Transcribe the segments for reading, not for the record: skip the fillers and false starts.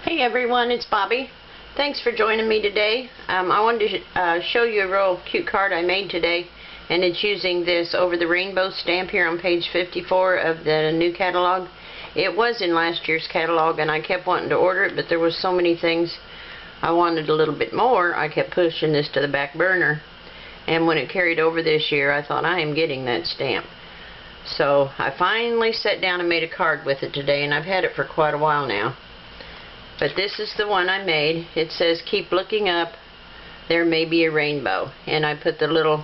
Hey everyone, it's Bobby. Thanks for joining me today. I wanted to show you a real cute card I made today, and it's using this Over the Rainbow stamp here on page 54 of the new catalog. It was in last year's catalog and I kept wanting to order it, but there was so many things I wanted a little bit more. I kept pushing this to the back burner, and when it carried over this year I thought, I am getting that stamp. So I finally sat down and made a card with it today, and I've had it for quite a while now. But this is the one I made. It says, "Keep looking up, there may be a rainbow." And I put the little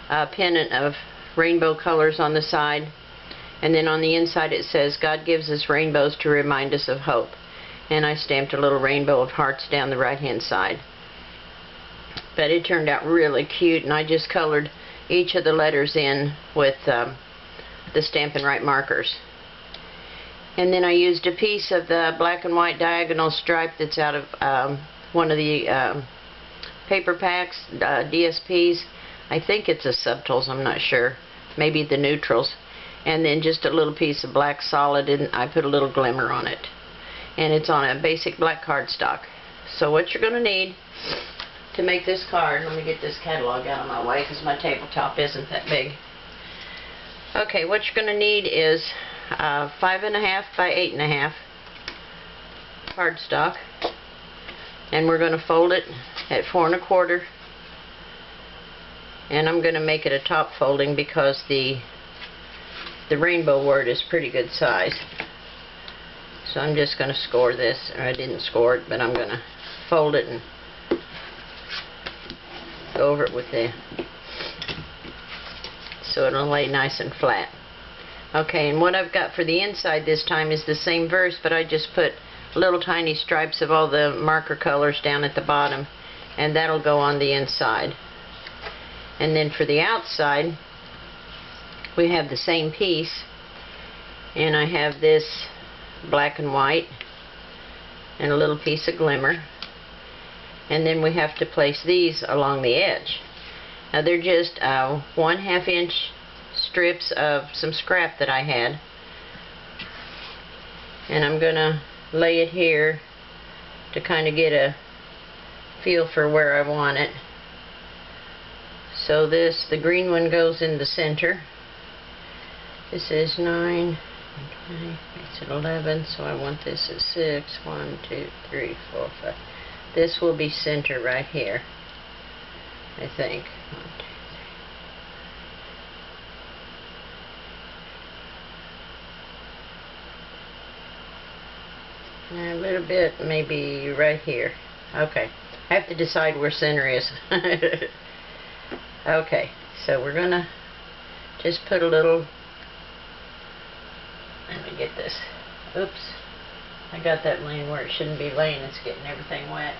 pennant of rainbow colors on the side. And then on the inside it says, "God gives us rainbows to remind us of hope." And I stamped a little rainbow of hearts down the right hand side. But it turned out really cute, and I just colored each of the letters in with the Stampin' Right markers. And then I used a piece of the black and white diagonal stripe that's out of one of the paper packs, DSPs. I think it's a Subtools, I'm not sure. Maybe the neutrals. And then just a little piece of black solid, and I put a little glimmer on it. And it's on a basic black cardstock. So what you're going to need to make this card, let me get this catalog out of my way because my tabletop isn't that big. Okay, what you're going to need is 5.5 by 8.5 cardstock, and we're going to fold it at 4 1/4, and I'm going to make it a top folding because the rainbow word is pretty good size. So I'm just going to score this, or I didn't score it, but I'm going to fold it and go over it with the, so it'll lay nice and flat. Okay, and what I've got for the inside this time is the same verse, but I just put little tiny stripes of all the marker colors down at the bottom, and that'll go on the inside. And then for the outside, we have the same piece, and I have this black and white and a little piece of glimmer, and then we have to place these along the edge. Now they're just 1/2 inch strips of some scrap that I had, and I'm gonna lay it here to kind of get a feel for where I want it. So the green one goes in the center. This is 9, 20, makes it 11, so I want this at 6, 1, 2, 3, 4, 5. This will be center right here, I think. 1, 2, 3. A little bit maybe right here. Okay, I have to decide where center is. Okay, so we're gonna just put a little, let me get this, oops, I got that laying where it shouldn't be laying, it's getting everything wet.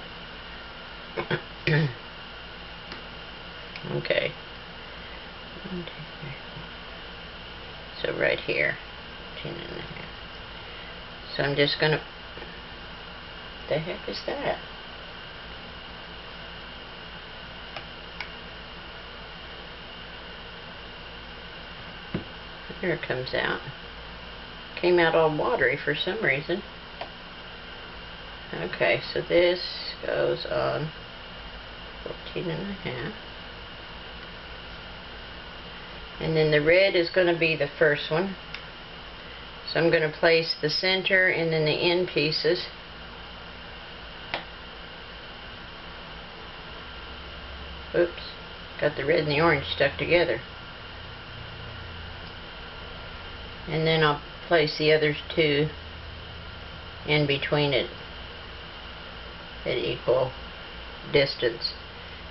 Okay, 1, 2, 3, 4. So right here, 10.5. So I'm just gonna, what the heck is that? There it comes out. Came out all watery for some reason. Okay, so this goes on 14.5. And then the red is going to be the first one. So I'm going to place the center and then the end pieces. Oops, got the red and the orange stuck together. And then I'll place the other two in between it at equal distance.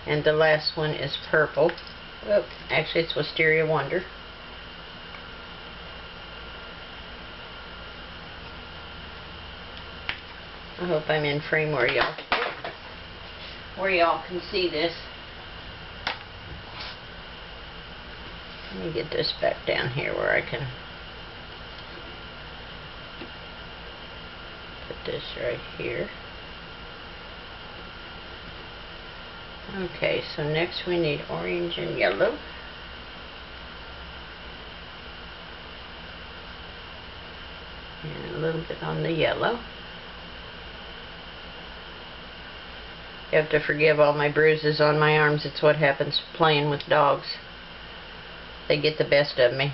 And the last one is purple. Oh, actually it's Wisteria Wonder. I hope I'm in frame where y'all can see this. Let me get this back down here where I can put this right here. Okay, so next we need orange and yellow. And a little bit on the yellow. You have to forgive all my bruises on my arms. It's what happens playing with dogs. They get the best of me.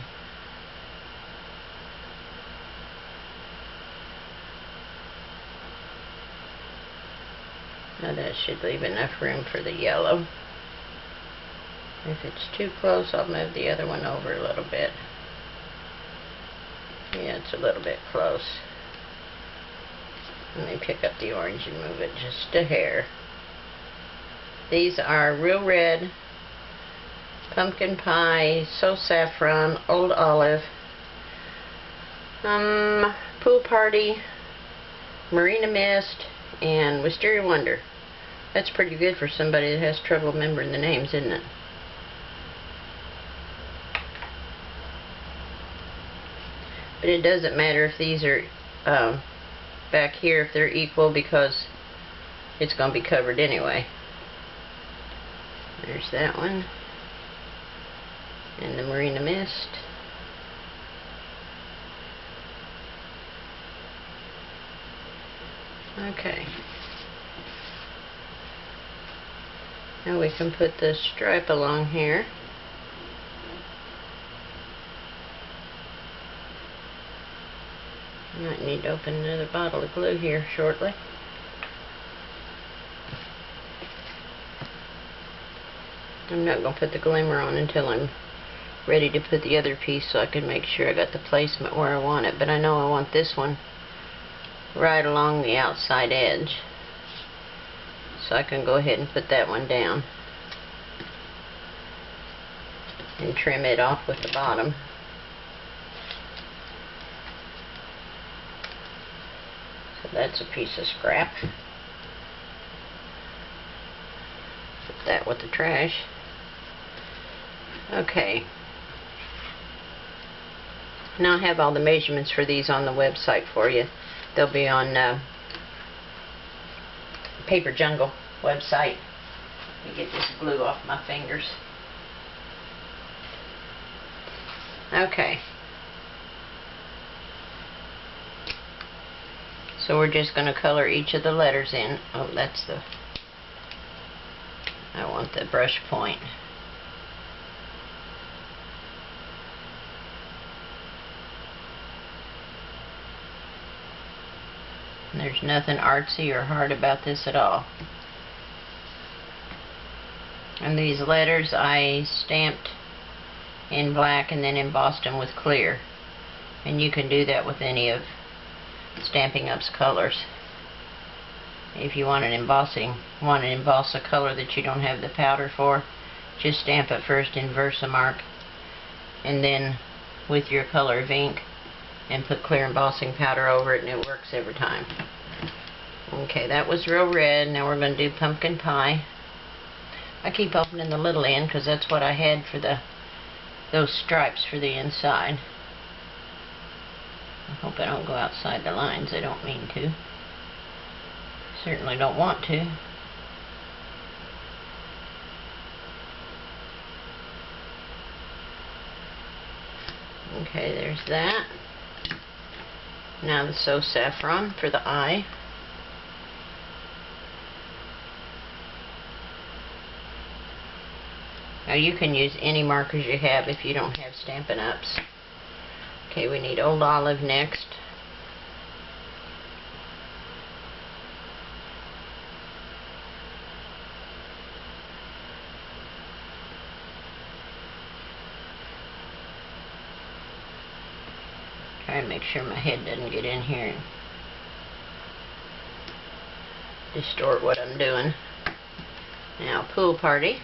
Now that should leave enough room for the yellow. If it's too close, I'll move the other one over a little bit. Yeah, it's a little bit close. Let me pick up the orange and move it just a hair. These are Real Red, Pumpkin Pie, So Saffron, Old Olive, Pool Party, Marina Mist, and Wisteria Wonder. That's pretty good for somebody that has trouble remembering the names, isn't it? But it doesn't matter if these are back here, if they're equal, because it's going to be covered anyway. There's that one. And the Marina Mist. Okay. Now we can put the stripe along here. Might need to open another bottle of glue here shortly. I'm not going to put the glimmer on until I'm ready to put the other piece, so I can make sure I got the placement where I want it. But I know I want this one right along the outside edge, so I can go ahead and put that one down and trim it off with the bottom. So that's a piece of scrap. Put that with the trash. Okay. Now I have all the measurements for these on the website for you. They'll be on Paper Jungle website. Let me get this glue off my fingers. Okay. So we're just going to color each of the letters in. Oh, that's the... I want the brush point. There's nothing artsy or hard about this at all. And these letters I stamped in black and then embossed them with clear. And you can do that with any of Stampin' Up's colors. If you want to emboss a color that you don't have the powder for, just stamp it first in Versamark and then with your color of ink and put clear embossing powder over it, and it works every time. Okay, that was Real Red. Now we're going to do Pumpkin Pie. I keep opening the little end because that's what I had for those stripes for the inside. I hope I don't go outside the lines. I don't mean to. Certainly don't want to. Okay, there's that. Now the So Saffron for the eye. Now you can use any markers you have if you don't have Stampin' Ups. Okay, we need Old Olive next. Try and make sure my head doesn't get in here and distort what I'm doing. Now, Pool Party.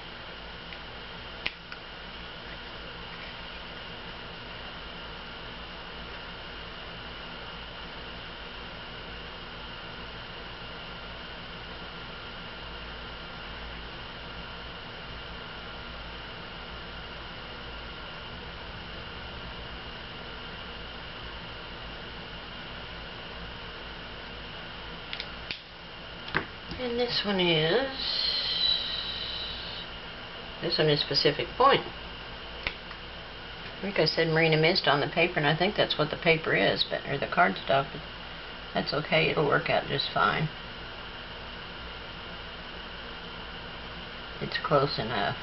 And this one is Pacific Point. I think I said Marina Mist on the paper, and I think that's what the paper is, or the cardstock, but that's okay, it'll work out just fine. it's close enough.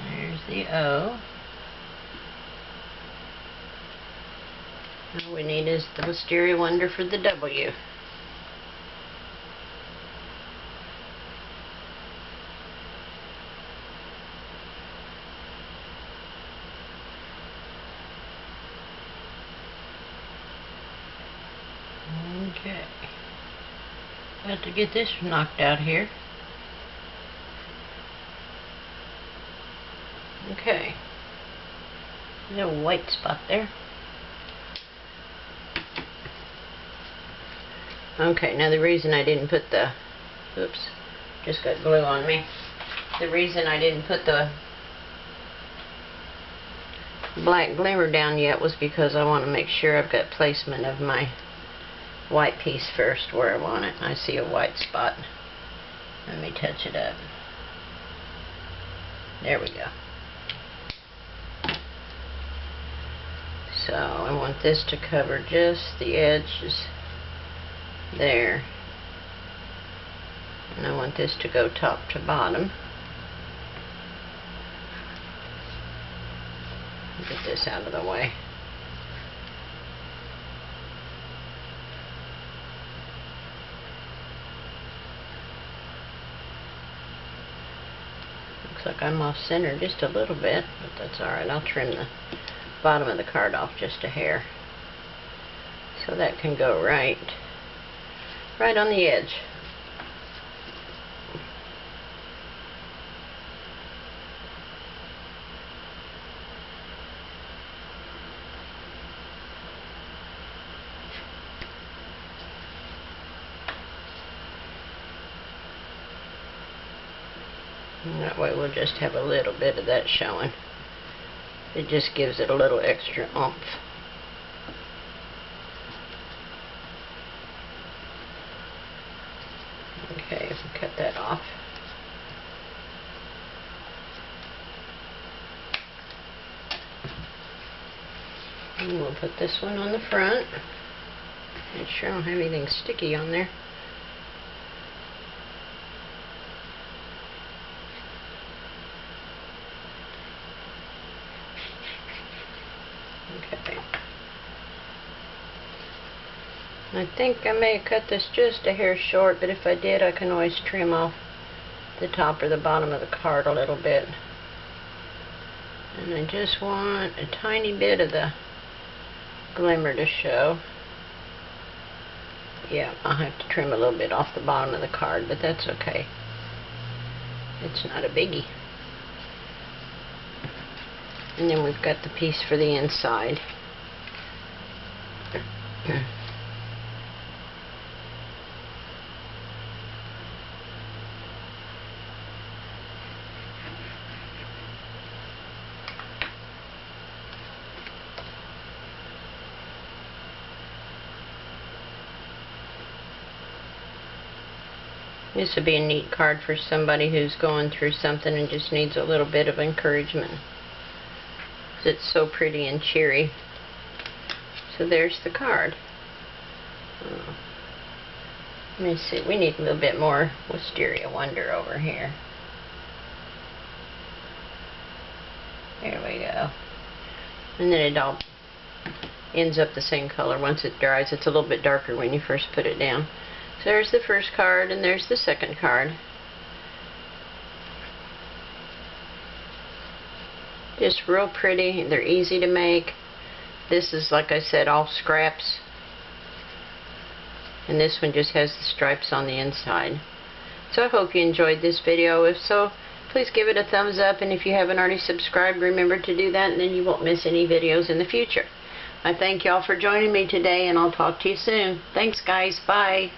There's the O. All we need is the Wisteria Wonder for the W. Okay. Got to get this knocked out here. Okay. Little white spot there. Okay, now the reason I didn't put the, oops, just got glue on me. The reason I didn't put the black glimmer down yet was because I want to make sure I've got placement of my white piece first where I want it. I see a white spot. Let me touch it up. There we go. So I want this to cover just the edges there. And I want this to go top to bottom. Get this out of the way. Looks like I'm off center just a little bit, but that's alright. I'll trim the bottom of the card off just a hair. So that can go right on the edge. And that way we'll just have a little bit of that showing. It just gives it a little extra oomph. Okay, cut that off. And we'll put this one on the front. Make sure I don't have anything sticky on there. Okay. I think I may have cut this just a hair short, but if I did, I can always trim off the top or the bottom of the card a little bit. And I just want a tiny bit of the glimmer to show. Yeah, I'll have to trim a little bit off the bottom of the card, but that's okay. It's not a biggie. And then we've got the piece for the inside. This would be a neat card for somebody who's going through something and just needs a little bit of encouragement. It's so pretty and cheery. So there's the card. Let me see, we need a little bit more Wisteria Wonder over here. There we go. And then it all ends up the same color once it dries. It's a little bit darker when you first put it down. So there's the first card and there's the second card. Just real pretty. They're easy to make. This is, like I said, all scraps. And this one just has the stripes on the inside. So I hope you enjoyed this video. If so, please give it a thumbs up. And if you haven't already subscribed, remember to do that, and then you won't miss any videos in the future. I thank y'all for joining me today, and I'll talk to you soon. Thanks, guys. Bye.